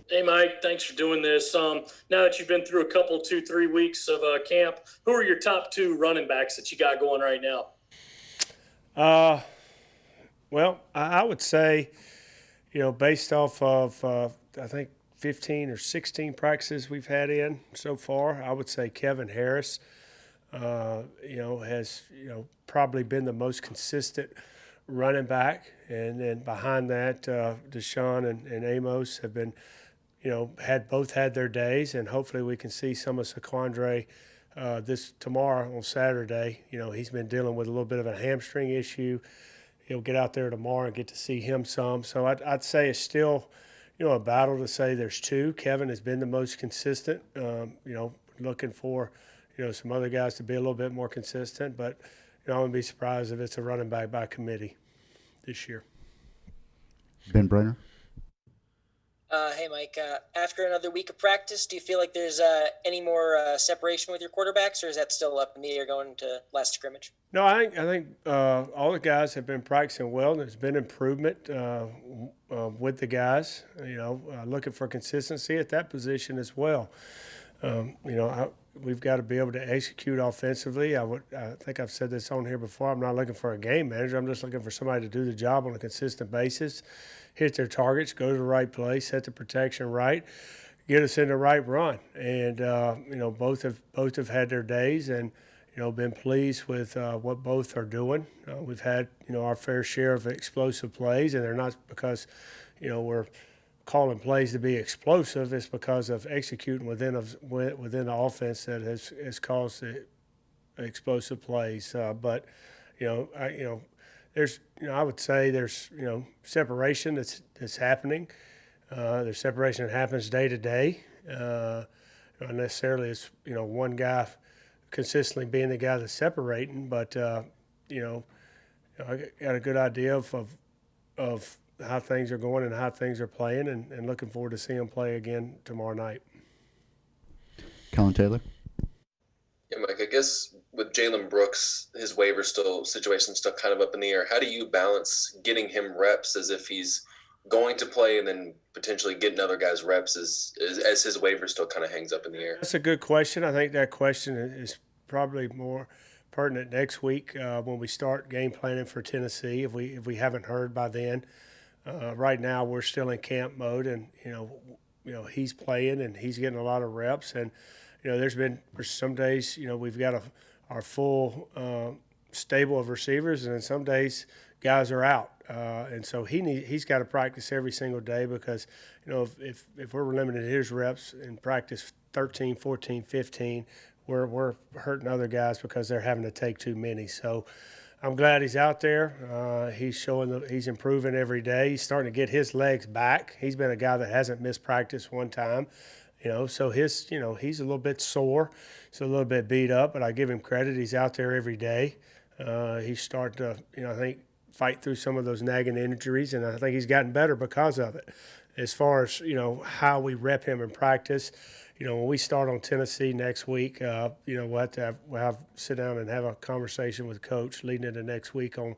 Hey, Mike, thanks for doing this. Now that you've been through a couple, 2, 3 weeks of camp, who are your top two running backs that you got going right now? Uh, well, I would say, based off of I think 15 or 16 practices we've had in so far, I would say Kevin Harris, has probably been the most consistent running back, and then behind that, Deshaun and Amos have been, had their days, and hopefully we can see some of Saquandre this tomorrow on Saturday. He's been dealing with a little bit of a hamstring issue. He'll get out there tomorrow and get to see him some. So I'd say it's still, a battle to say there's two. Kevin has been the most consistent. Looking for, some other guys to be a little bit more consistent. But, I wouldn't be surprised if it's a running back by committee this year. Ben Brenner. Hey, Mike. After another week of practice, do you feel like there's any more separation with your quarterbacks, or is that still up in the air going to last scrimmage? No, I think all the guys have been practicing well. There's been improvement with the guys. Looking for consistency at that position as well. We've got to be able to execute offensively. I think I've said this on here before. I'm not looking for a game manager. I'm just looking for somebody to do the job on a consistent basis, hit their targets, go to the right place, set the protection right, get us in the right run. And both have had their days, and been pleased with what both are doing. We've had our fair share of explosive plays, and they're not because we're calling plays to be explosive. It's because of executing within the offense that has caused the explosive plays. But there's I would say there's separation that's happening. There's separation that happens day to day. Not necessarily it's one guy consistently being the guy that's separating, but I got a good idea of how things are going and how things are playing, and looking forward to seeing them play again tomorrow night. Colin Taylor. Yeah, Mike, I guess with Jalen Brooks, his waiver situation still kind of up in the air. How do you balance getting him reps as if he's going to play, and then potentially getting other guys reps as his waiver still kind of hangs up in the air? That's a good question. I think that question is probably more pertinent next week when we start game planning for Tennessee, if we haven't heard by then. Right now we're still in camp mode, and he's playing and he's getting a lot of reps, and there's been some days we've got our full stable of receivers, and then some days guys are out, and so he's got to practice every single day, because if we're limiting his reps in practice 13, 14, 15, we're hurting other guys because they're having to take too many. So I'm glad he's out there. He's showing he's improving every day. He's starting to get his legs back. He's been a guy that hasn't missed practice one time. So he's a little bit sore. He's a little bit beat up, but I give him credit. He's out there every day. He's starting to, I think, fight through some of those nagging injuries, and I think he's gotten better because of it. As far as, how we rep him in practice, when we start on Tennessee next week, we'll have sit down and have a conversation with Coach leading into next week on,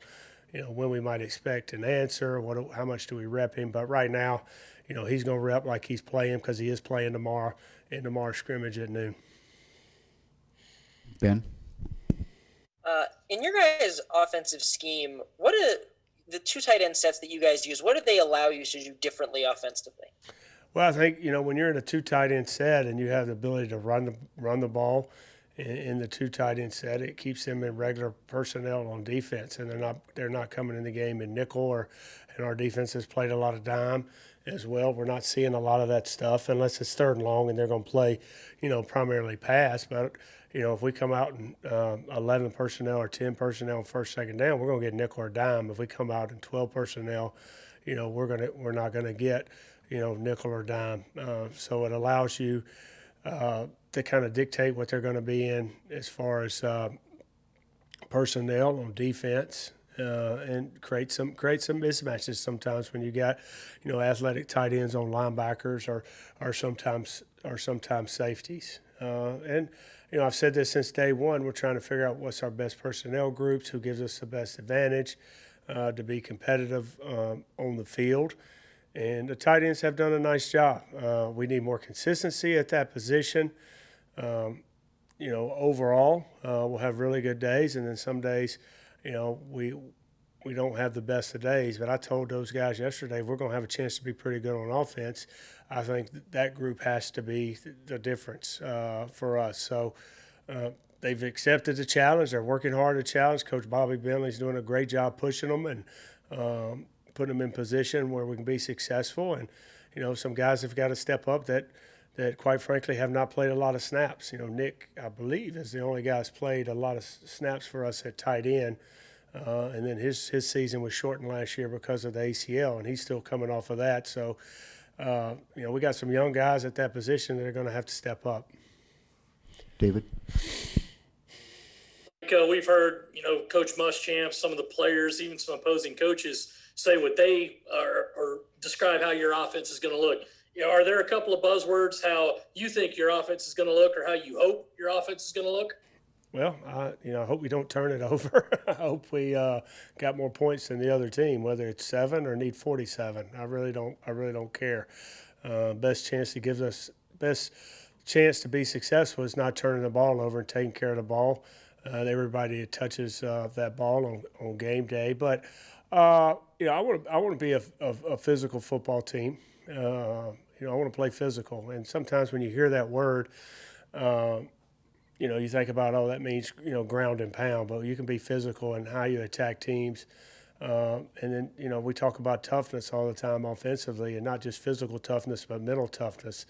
when we might expect an answer, how much do we rep him. But right now, he's going to rep like he's playing, because he is playing tomorrow in tomorrow's scrimmage at noon. Ben? In your guys' offensive scheme, what are the two tight end sets that you guys use? What do they allow you to do differently offensively? Well, I think when you're in a two tight end set and you have the ability to run the ball in the two tight end set, it keeps them in regular personnel on defense, and they're not coming in the game in nickel, and our defense has played a lot of dime as well. We're not seeing a lot of that stuff unless it's third and long and they're going to play, primarily pass. But if we come out in 11 personnel or 10 personnel on first, second down, we're going to get nickel or dime. If we come out in 12 personnel, we're not going to get nickel or dime. So it allows you to kind of dictate what they're going to be in as far as personnel on defense, and create some mismatches sometimes when you got athletic tight ends on linebackers or sometimes safeties. And I've said this since day one. We're trying to figure out what's our best personnel groups, who gives us the best advantage to be competitive on the field. And the tight ends have done a nice job. We need more consistency at that position. Overall, we'll have really good days, and then some days, we don't have the best of days. But I told those guys yesterday, we're going to have a chance to be pretty good on offense. I think that group has to be the difference for us. So they've accepted the challenge. They're working hard at the challenge. Coach Bobby Bentley's doing a great job pushing them and putting them in position where we can be successful. And, some guys have got to step up that quite frankly have not played a lot of snaps. Nick, I believe, is the only guy that's played a lot of snaps for us at tight end. And then his season was shortened last year because of the ACL, and he's still coming off of that. So, we got some young guys at that position that are going to have to step up. David? We've heard, Coach Muschamp, some of the players, even some opposing coaches say what they are or describe how your offense is going to look. Are there a couple of buzzwords how you think your offense is going to look or how you hope your offense is going to look? Well, I hope we don't turn it over. I hope we got more points than the other team, whether it's 7 or need 47. I really don't care. Best chance to be successful is not turning the ball over and taking care of the ball. Everybody that touches that ball on game day, but I want to be a physical football team. I want to play physical, and sometimes when you hear that word. You think about, that means, ground and pound, but you can be physical in how you attack teams. And then, we talk about toughness all the time offensively, and not just physical toughness, but mental toughness.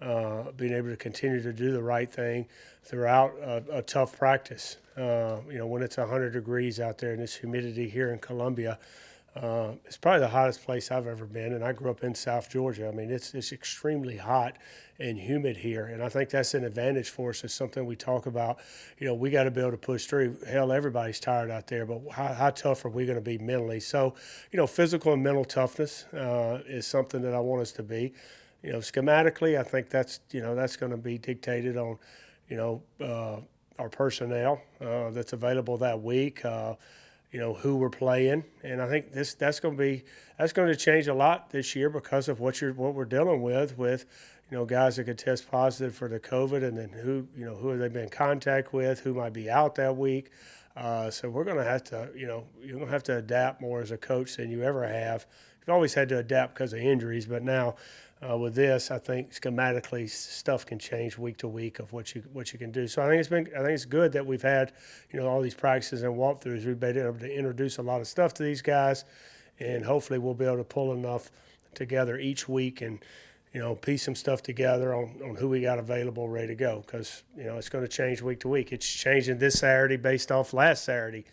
Being able to continue to do the right thing throughout a tough practice. When it's 100 degrees out there and this humidity here in Columbia, it's probably the hottest place I've ever been, and I grew up in South Georgia. I mean, it's extremely hot and humid here, and I think that's an advantage for us. It's something we talk about. We got to be able to push through. Hell, everybody's tired out there, but how tough are we going to be mentally? So, physical and mental toughness is something that I want us to be. Schematically, I think that's going to be dictated on, our personnel that's available that week. Who we're playing, and I think that's going to change a lot this year because of what we're dealing with guys that could test positive for the COVID, and then who they've been in contact with, who might be out that week. So we're going to have to, you're going to have to adapt more as a coach than you ever have. You've always had to adapt because of injuries, but now with this, I think schematically stuff can change week to week of what you can do. So I think it's good that we've had all these practices and walkthroughs. We've been able to introduce a lot of stuff to these guys, and hopefully we'll be able to pull enough together each week and piece some stuff together on who we got available, ready to go, because it's going to change week to week. It's changing this Saturday based off last Saturday.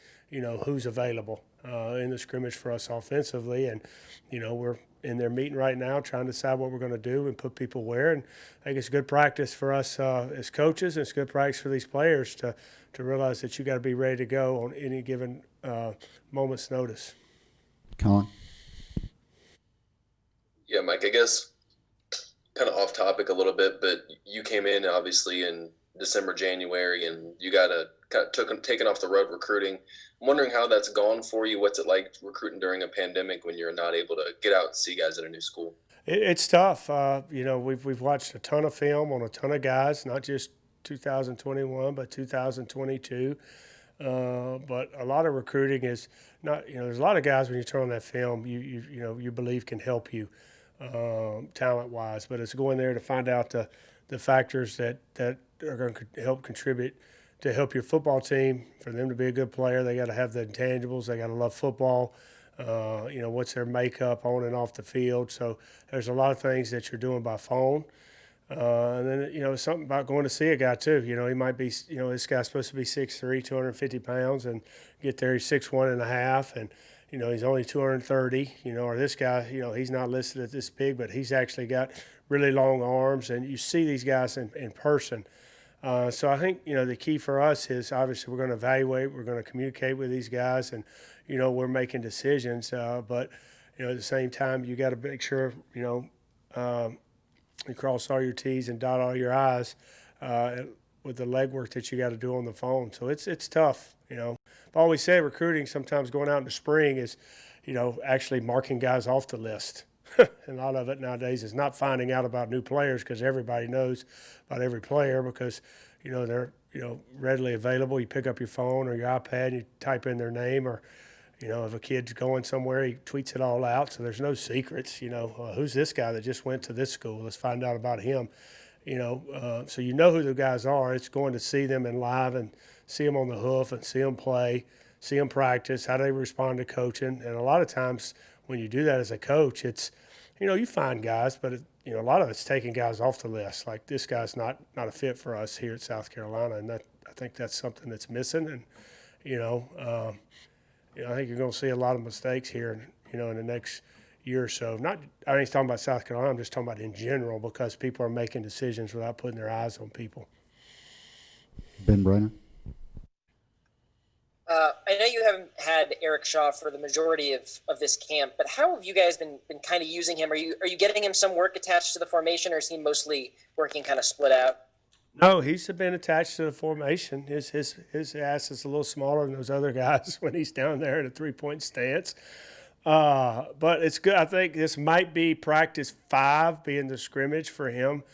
Who's available in the scrimmage for us offensively, and we're in their meeting right now trying to decide what we're going to do and put people where. And I think it's good practice for us as coaches, and it's good practice for these players to realize that you got to be ready to go on any given moment's notice. Colin? Yeah, Mike, I guess kind of off topic a little bit, but you came in obviously in December, January, and you got taken off the road recruiting. I'm wondering how that's gone for you. What's it like recruiting during a pandemic when you're not able to get out and see guys at a new school? It's tough. We've watched a ton of film on a ton of guys, not just 2021, but 2022. But a lot of recruiting is not. There's a lot of guys when you turn on that film, you believe can help you talent-wise, but it's going there to find out the factors that are going to help contribute to help your football team. For them to be a good player, they got to have the intangibles. They got to love football. What's their makeup on and off the field. So there's a lot of things that you're doing by phone. And then, something about going to see a guy too. He might be, this guy's supposed to be 6'3", 250 pounds, and get there, he's 6'1.5", and, he's only 230, or this guy, he's not listed as this big, but he's actually got really long arms, and you see these guys in person. So I think, the key for us is obviously we're going to evaluate, we're going to communicate with these guys, and, we're making decisions. But, at the same time, you got to make sure, you cross all your T's and dot all your I's with the legwork that you got to do on the phone. So it's tough, I've always said recruiting sometimes going out in the spring is, actually marking guys off the list. And a lot of it nowadays is not finding out about new players because everybody knows about every player because, they're, readily available. You pick up your phone or your iPad and you type in their name or, if a kid's going somewhere, he tweets it all out. So there's no secrets, who's this guy that just went to this school? Let's find out about him, so who the guys are. It's going to see them in live and see them on the hoof and see them play, see them practice, how they respond to coaching. And a lot of times when you do that as a coach, it's, you find guys, but a lot of it's taking guys off the list. Like this guy's not a fit for us here at South Carolina, and I think that's something that's missing. And I think you're going to see a lot of mistakes here, in the next year or so. I ain't talking about South Carolina. I'm just talking about in general because people are making decisions without putting their eyes on people. Ben Brenner. I know you haven't had Eric Shaw for the majority of this camp, but how have you guys been kind of using him? Are you getting him some work attached to the formation, or is he mostly working kind of split out? No, he's been attached to the formation. His ass is a little smaller than those other guys when he's down there in a 3-point stance. But it's good. I think this might be practice 5 being the scrimmage for him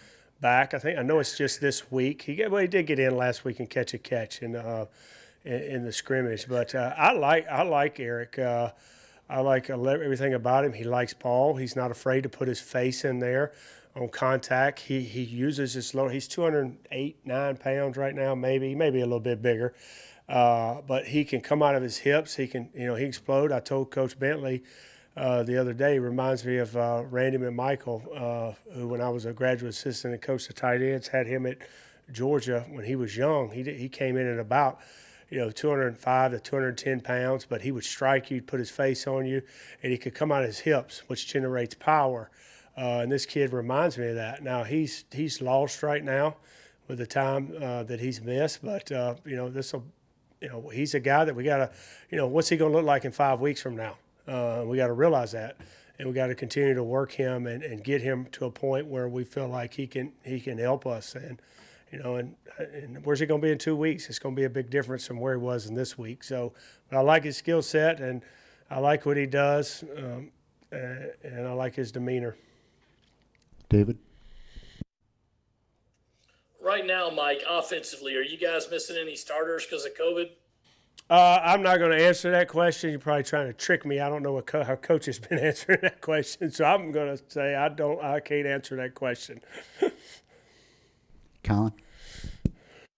back. I know it's just this week. He did get in last week and catch a catch in the scrimmage. But I like Eric. I like everything about him. He likes ball. He's not afraid to put his face in there on contact. He uses his low. He's 208-9 pounds right now, maybe a little bit bigger. But he can come out of his hips. He can, he explode. I told Coach Bentley the other day, reminds me of Randy McMichael, who when I was a graduate assistant and coached the tight ends, had him at Georgia when he was young. He came in at about 205 to 210 pounds, but he would strike you, put his face on you, and he could come out of his hips, which generates power. And this kid reminds me of that. Now he's lost right now with the time that he's missed, but he's a guy that we gotta, what's he gonna look like in 5 weeks from now? We got to realize that, and we got to continue to work him and get him to a point where we feel like he can help us. And and where's he going to be in 2 weeks? It's going to be a big difference from where he was in this week. So, but I like his skill set, and I like what he does, and I like his demeanor. David. Right now, Mike, offensively, are you guys missing any starters because of COVID? I'm not going to answer that question. You're probably trying to trick me. I don't know how Coach has been answering that question, so I'm going to say I can't answer that question. Colin.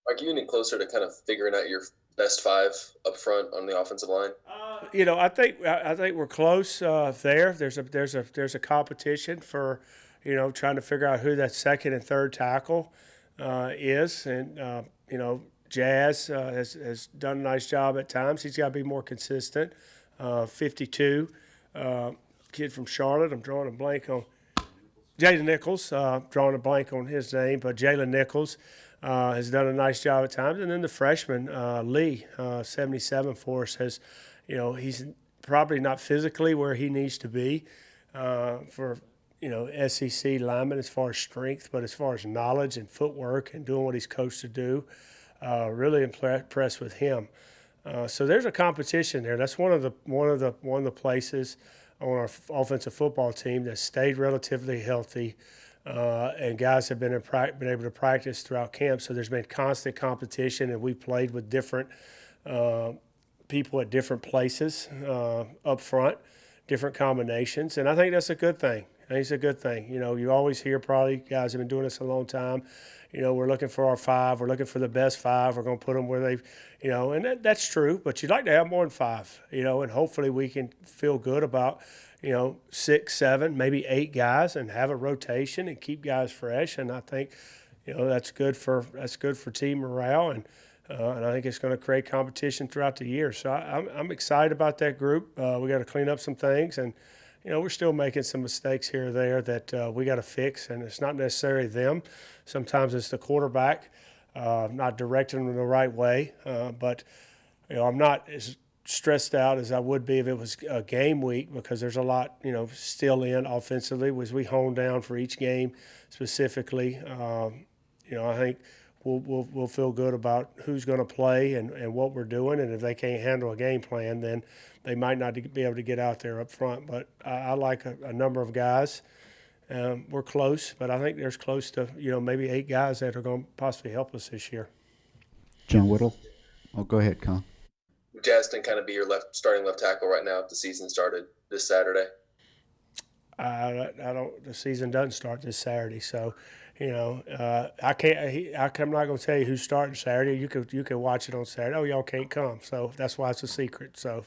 Are you any closer to kind of figuring out your best 5 up front on the offensive line? I think we're close there. There's a competition for, trying to figure out who that second and third tackle is, and Jazz has done a nice job at times. He's got to be more consistent. 52, kid from Charlotte. I'm drawing a blank on Jalen Nichols. Drawing a blank on his name, but Jalen Nichols has done a nice job at times. And then the freshman Lee, 77 for us, has, he's probably not physically where he needs to be for SEC lineman as far as strength, but as far as knowledge and footwork and doing what he's coached to do. Really impressed with him. So there's a competition there. That's one of the places on our offensive football team that stayed relatively healthy, and guys have been able to practice throughout camp. So there's been constant competition, and we played with different people at different places up front, different combinations, and I think that's a good thing. I think it's a good thing. You always hear probably guys have been doing this a long time. We're looking for our 5. We're looking for the best 5. We're going to put them where they've, and that's true. But you'd like to have more than 5, and hopefully we can feel good about, 6, 7, maybe 8 guys and have a rotation and keep guys fresh. And I think, that's good for team morale, and I think it's going to create competition throughout the year. So I'm excited about that group. We got to clean up some things, and we're still making some mistakes here or there that we got to fix, and it's not necessarily them. Sometimes it's the quarterback not directing them the right way. But I'm not as stressed out as I would be if it was a game week, because there's a lot still in offensively as we hone down for each game specifically. I think we'll feel good about who's going to play and what we're doing. And if they can't handle a game plan, then they might not be able to get out there up front. But I like a number of guys. We're close, but I think there's close to, maybe 8 guys that are going to possibly help us this year. John Whittle. Oh, go ahead, Con. Would Justin kind of be your starting left tackle right now if the season started this Saturday? I don't. The season doesn't start this Saturday, so I can't. I'm not going to tell you who's starting Saturday. You could watch it on Saturday. Oh, y'all can't come, so that's why it's a secret. So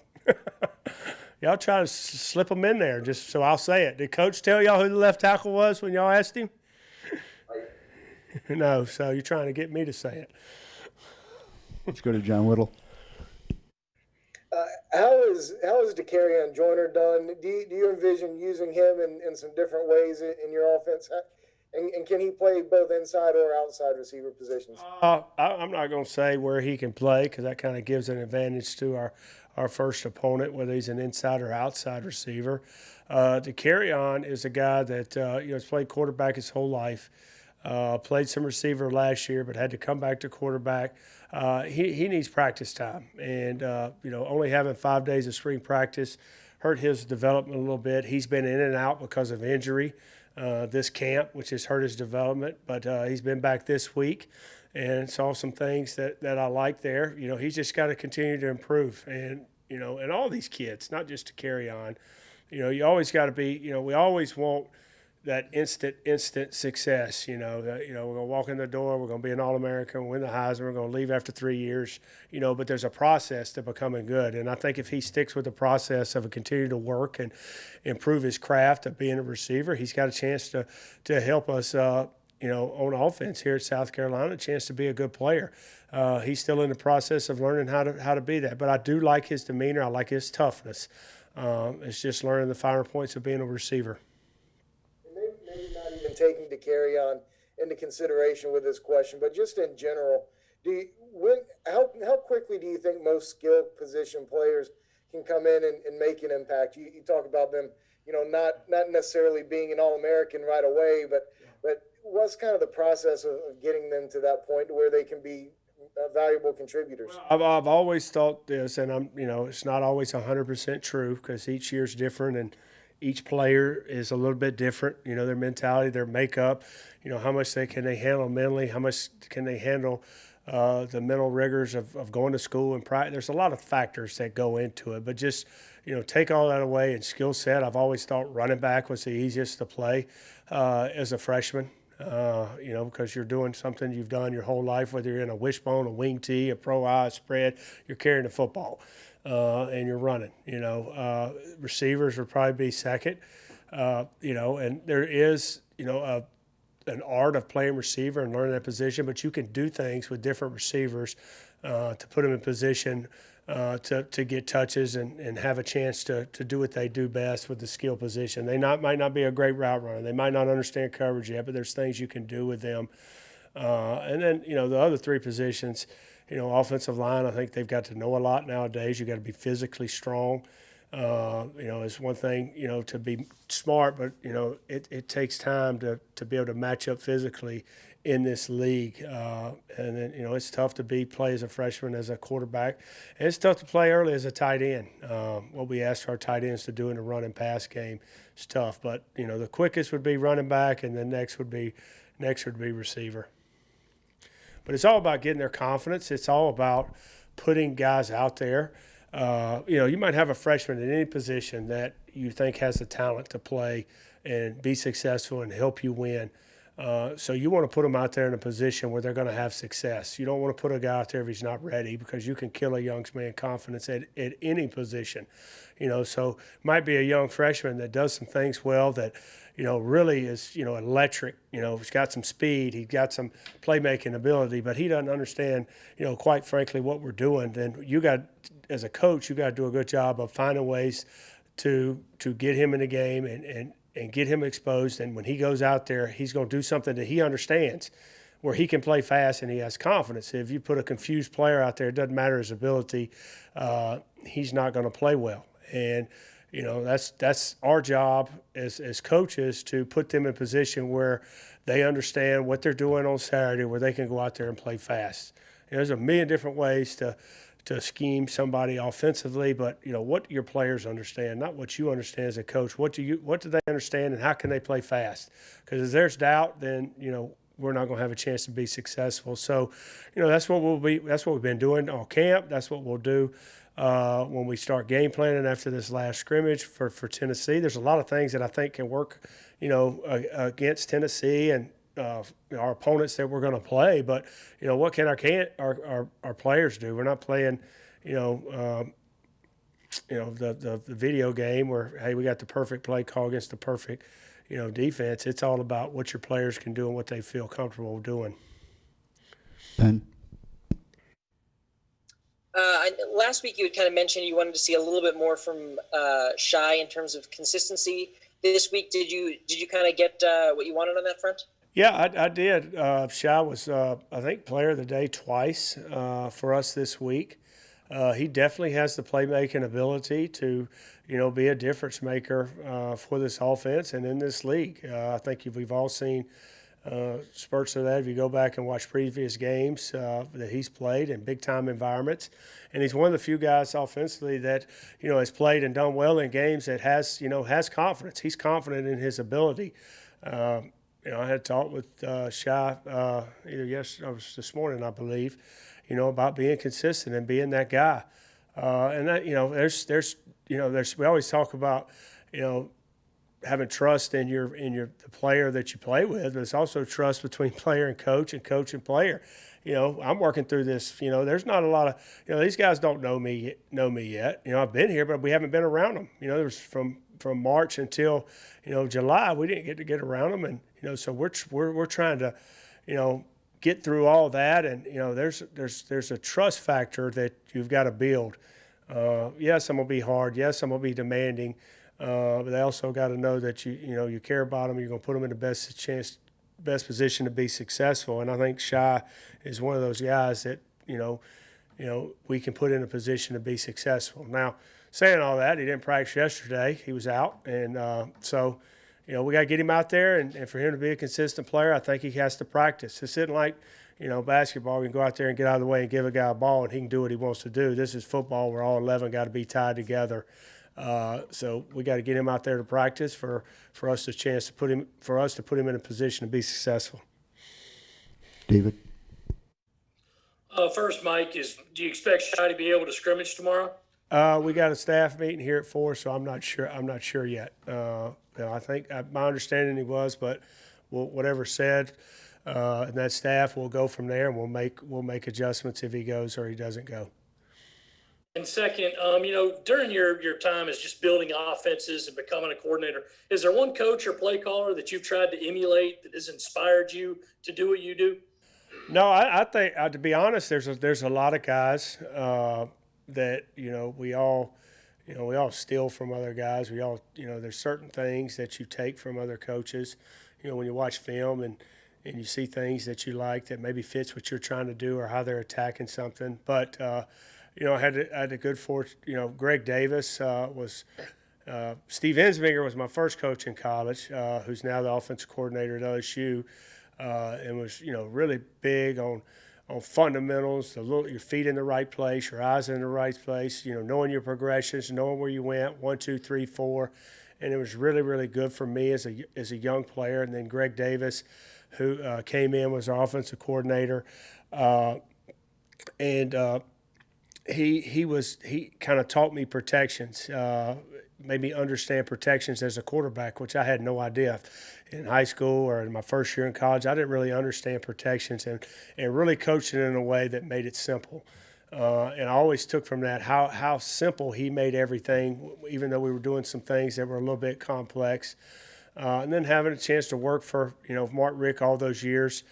y'all try to slip them in there, just so I'll say it. Did Coach tell y'all who the left tackle was when y'all asked him? No, so you're trying to get me to say it. Let's go to John Whittle. How is DeCarrion Joyner done? Do you envision using him in some different ways in your offense? And can he play both inside or outside receiver positions? I'm not going to say where he can play because that kind of gives an advantage to our first opponent, whether he's an inside or outside receiver. DeCarrion is a guy that has played quarterback his whole life. Played some receiver last year, but had to come back to quarterback. He needs practice time, and only having 5 days of spring practice hurt his development a little bit. He's been in and out because of injury this camp, which has hurt his development. But he's been back this week and saw some things that I like there. He's just got to continue to improve, and and all these kids, not just to carry on. You always got to be. We always want that instant success, we're going to walk in the door, we're going to be an All-American, win the Heisman, we're going to leave after 3 years, but there's a process to becoming good. And I think if he sticks with the process of continuing to work and improve his craft of being a receiver, he's got a chance to help us, on offense here at South Carolina, a chance to be a good player. He's still in the process of learning how to be that. But I do like his demeanor. I like his toughness. It's just learning the finer points of being a receiver. Maybe not even taking DeCarrion into consideration with this question, but just in general, how quickly do you think most skilled position players can come in and make an impact? You talk about them, not necessarily being an All-American right away, but what's kind of the process of getting them to that point where they can be valuable contributors? I've always thought this, and it's not always 100% true because each year's different and each player is a little bit different, their mentality, their makeup, how much can they handle mentally, how much can they handle the mental rigors of going to school and practice. There's a lot of factors that go into it, but just, take all that away and skill set. I've always thought running back was the easiest to play as a freshman, because you're doing something you've done your whole life, whether you're in a wishbone, a wing tee, a pro eye, a spread, you're carrying the football. And you're running, receivers would probably be second, and there is, an art of playing receiver and learning that position, but you can do things with different receivers to put them in position to get touches and have a chance to do what they do best with the skill position. They might not be a great route runner. They might not understand coverage yet, but there's things you can do with them. And then, the other 3 positions, offensive line, I think they've got to know a lot nowadays. You've got to be physically strong. It's one thing, to be smart, but, it takes time to be able to match up physically in this league. And then, it's tough to play as a freshman, as a quarterback. And it's tough to play early as a tight end. What we ask our tight ends to do in the run and pass game is tough. But, the quickest would be running back, and then next would be receiver. But it's all about getting their confidence. It's all about putting guys out there. You might have a freshman in any position that you think has the talent to play and be successful and help you win. So you want to put them out there in a position where they're going to have success. You don't want to put a guy out there if he's not ready, because you can kill a young man's confidence at any position. So it might be a young freshman that does some things well that, really is, electric. He's got some speed, he's got some playmaking ability, but he doesn't understand, quite frankly, what we're doing. Then as a coach, you got to do a good job of finding ways to get him in the game and get him exposed. And when he goes out there, he's going to do something that he understands, where he can play fast and he has confidence. If you put a confused player out there, it doesn't matter his ability, he's not going to play well. And that's our job as coaches to put them in a position where they understand what they're doing on Saturday, where they can go out there and play fast. There's a million different ways to scheme somebody offensively, but what your players understand, not what you understand as a coach. What do they understand, and how can they play fast? Because if there's doubt, then we're not going to have a chance to be successful. So, that's what we've been doing all camp. That's what we'll do when we start game planning after this last scrimmage for Tennessee. There's a lot of things that I think can work, against Tennessee and our opponents that we're going to play. But what can our players do? We're not playing, the video game where, hey, we got the perfect play call against the perfect defense. It's all about what your players can do and what they feel comfortable doing. Ben? Last week you had kind of mentioned you wanted to see a little bit more from Shy in terms of consistency. This week, did you kind of get what you wanted on that front? Yeah, I did. Shy was, I think, player of the day twice for us this week. He definitely has the playmaking ability to, be a difference maker for this offense and in this league. I think we've all seen spurts of that if you go back and watch previous games that he's played in big-time environments. And he's one of the few guys offensively that, has played and done well in games that has confidence. He's confident in his ability. I had talked with Shy either this morning, I believe, about being consistent and being that guy. And that, we always talk about, having trust in the player that you play with, but it's also trust between player and coach and player. I'm working through this. There's not a lot of, these guys don't know me yet. I've been here, but we haven't been around them. There was from March until July, we didn't get around them, and so we're trying to get through all that, and there's a trust factor that you've got to build. Yes, I'm gonna be hard. Yes, I'm gonna be demanding, but they also got to know that you care about them. You're gonna put them in the best position to be successful, and I think Shy is one of those guys that we can put in a position to be successful. Now, saying all that, he didn't practice yesterday. He was out, and so we got to get him out there, and for him to be a consistent player, I think he has to practice. This isn't like basketball. You can go out there and get out of the way and give a guy a ball, and he can do what he wants to do. This is football where all 11 got to be tied together. So we got to get him out there to practice for us to put him in a position to be successful. David? First, Mike, do you expect Shy to be able to scrimmage tomorrow? We got a staff meeting here at 4, so I'm not sure yet. I think my understanding he was, but whatever's said, and that staff will go from there, and we'll make adjustments if he goes or he doesn't go. And second, during your time as just building offenses and becoming a coordinator, is there one coach or play caller that you've tried to emulate that has inspired you to do what you do? No, I think to be honest, there's a lot of guys that we all steal from other guys. We all there's certain things that you take from other coaches. When you watch film and you see things that you like that maybe fits what you're trying to do or how they're attacking something. But I had a good fortune. Greg Davis was. Steve Ensminger was my first coach in college, who's now the offensive coordinator at LSU, and was really big on fundamentals, your feet in the right place, your eyes in the right place, knowing your progressions, knowing where you went, 1, 2, 3, 4, and it was really, really good for me as a young player. And then Greg Davis, who came in, was our offensive coordinator, and he kind of taught me protections, made me understand protections as a quarterback, which I had no idea. In high school or in my first year in college, I didn't really understand protections, and really coached it in a way that made it simple. And I always took from that how simple he made everything, even though we were doing some things that were a little bit complex. And then having a chance to work for Mark Rick all those years,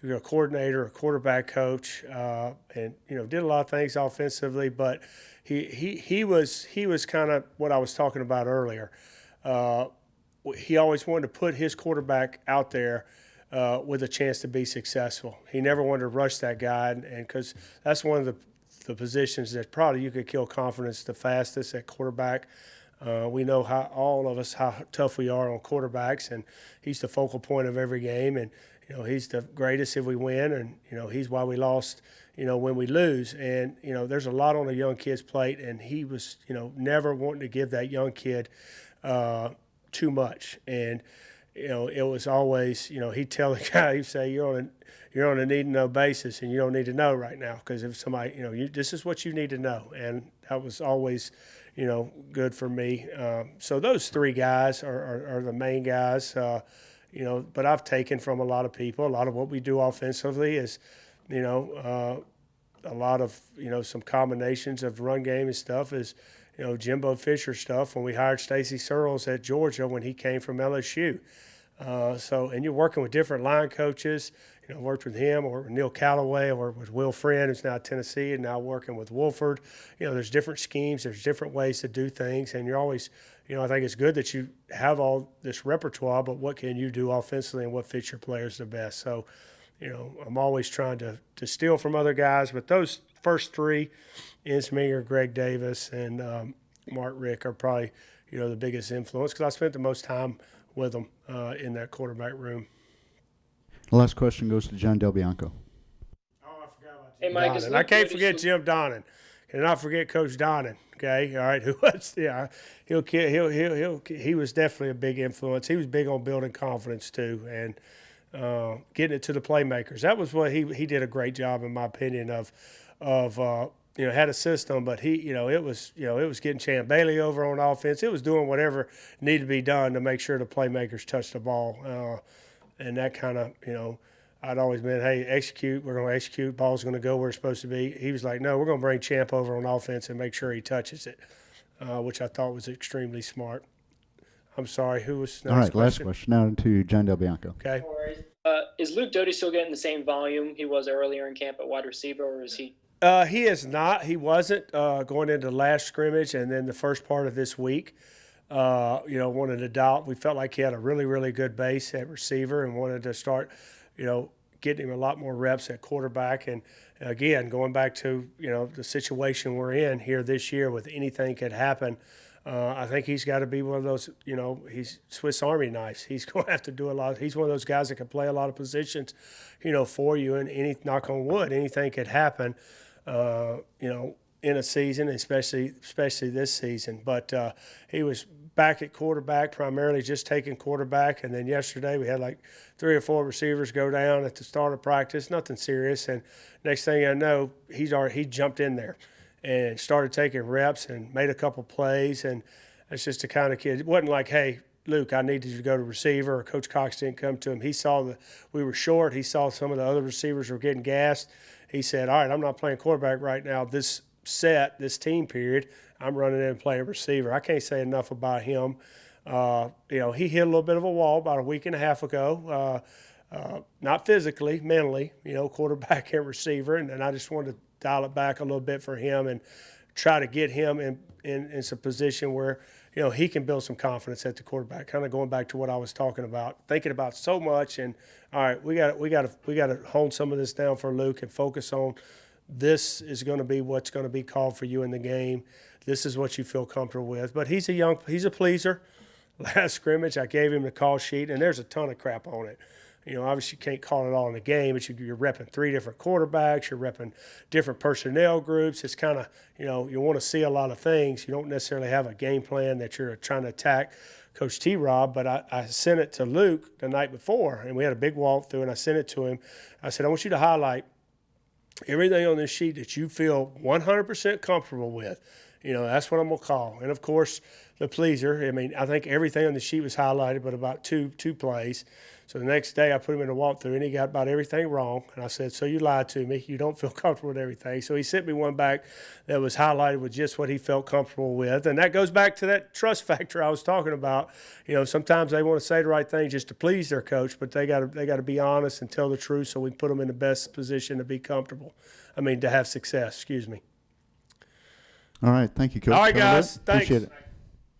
a coordinator, a quarterback coach, and did a lot of things offensively. But he was kind of what I was talking about earlier. He always wanted to put his quarterback out there with a chance to be successful. He never wanted to rush that guy, and because that's one of the positions that probably you could kill confidence the fastest at quarterback. We know all of us how tough we are on quarterbacks, and he's the focal point of every game. And he's the greatest if we win, and he's why we lost. When we lose, and there's a lot on a young kid's plate, and he was never wanting to give that young kid too much. And it was always he'd tell the guy, he'd say, you're on a need to know basis, and you don't need to know right now, because if somebody this is what you need to know. And that was always good for me. So those three guys are the main guys. But I've taken from a lot of people. A lot of what we do offensively is a lot of some combinations of run game and stuff is Jimbo Fisher stuff when we hired Stacy Searles at Georgia when he came from LSU. And you're working with different line coaches. Worked with him or Neil Callaway or with Will Friend, who's now at Tennessee, and now working with Wolford. There's different schemes, there's different ways to do things, and you're always, I think it's good that you have all this repertoire, but what can you do offensively and what fits your players the best? So, I'm always trying to steal from other guys, but those first three, Insminger, Greg Davis, and Mark Rick are probably, the biggest influence because I spent the most time with them in that quarterback room. The last question goes to John Del Bianco. Oh, I forgot about Hey, Mike, Donnan. I can't forget Jim Donnan. Cannot forget Coach Donnan. Okay, all right. Who was? Yeah, he was definitely a big influence. He was big on building confidence too, and getting it to the playmakers. That was what he did a great job, in my opinion, of had a system, but it was getting Champ Bailey over on offense. It was doing whatever needed to be done to make sure the playmakers touched the ball. And that kind of, I'd always been, hey, execute. We're going to execute. Ball's going to go where it's supposed to be. He was like, no, we're going to bring Champ over on offense and make sure he touches it, which I thought was extremely smart. I'm sorry, who was next? All right, last question now to John Del Bianco. Okay. Is Luke Doty still getting the same volume he was earlier in camp at wide receiver, or is he? He is not. He wasn't going into the last scrimmage and then the first part of this week. Wanted to dial. We felt like he had a really, really good base at receiver and wanted to start, getting him a lot more reps at quarterback. And again, going back to, the situation we're in here this year with anything could happen. I think he's got to be one of those, he's Swiss Army knives. He's going to have to do a lot. He's one of those guys that can play a lot of positions, for you. And knock on wood, anything could happen, in a season, especially this season. But he was back at quarterback, primarily just taking quarterback. And then yesterday we had like 3 or 4 receivers go down at the start of practice, nothing serious. And next thing I know, he jumped in there and started taking reps and made a couple plays. And that's just the kind of kid. It wasn't like, hey, Luke, I needed you to go to receiver, or Coach Cox didn't come to him. He saw we were short. He saw some of the other receivers were getting gassed. He said, all right, I'm not playing quarterback right now. This team period, I'm running in and playing receiver. I can't say enough about him. He hit a little bit of a wall about a week and a half ago, not physically, mentally, quarterback and receiver. And I just wanted to dial it back a little bit for him and try to get him in some position where, he can build some confidence at the quarterback, kind of going back to what I was talking about, thinking about so much. And all right, we got to hone some of this down for Luke and focus on this is going to be what's going to be called for you in the game. This is what you feel comfortable with. But he's a pleaser. Last scrimmage, I gave him the call sheet, and there's a ton of crap on it. Obviously you can't call it all in the game, but you're repping 3 different quarterbacks. You're repping different personnel groups. It's kind of, you want to see a lot of things. You don't necessarily have a game plan that you're trying to attack Coach T-Rob, but I sent it to Luke the night before, and we had a big walkthrough, and I sent it to him. I said, I want you to highlight everything on this sheet that you feel 100% comfortable with. That's what I'm going to call. And, of course, the pleaser. I think everything on the sheet was highlighted but about two plays. So the next day I put him in a walkthrough, and he got about everything wrong. And I said, so you lied to me. You don't feel comfortable with everything. So he sent me one back that was highlighted with just what he felt comfortable with. And that goes back to that trust factor I was talking about. Sometimes they want to say the right thing just to please their coach, but they got to be honest and tell the truth so we can put them in the best position to be comfortable. To have success, excuse me. All right. Thank you, Coach. All right, guys. Thanks. Appreciate it.